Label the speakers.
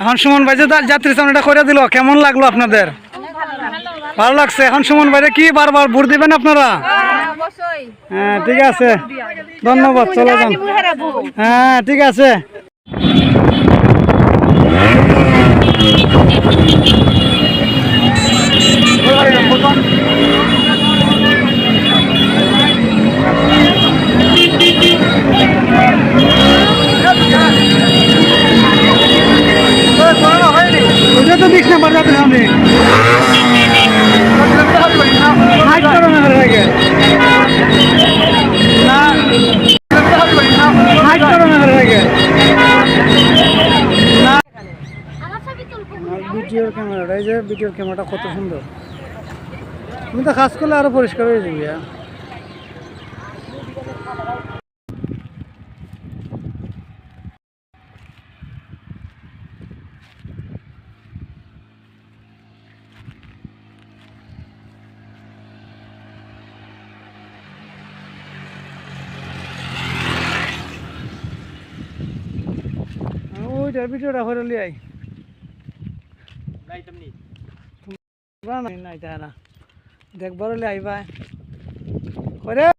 Speaker 1: এখন সুমন ভাই যে যাত্রী চালানটা করে দিল, কেমন লাগলো আপনাদের? ভালো লাগছে। এখন সুমন ভাইরে কি বারবার ভোট দিবেন আপনারা? হ্যাঁ ঠিক আছে, ধন্যবাদ, চলে যান। হ্যাঁ ঠিক আছে। তো দিস না বাজাতে সামনে হাইট করো না আগে না, হাইট করো না আগে না। ভিডিওর ক্যামেরাটা, এই যে ভিডিওর ক্যামেরাটা কত সুন্দর, তুমি তো কাজ করলে আরো পরিষ্কার হয়ে যাবে। ওইটার ভিডিওটা করে লিয়াই নাই তা না দেখবার আইবা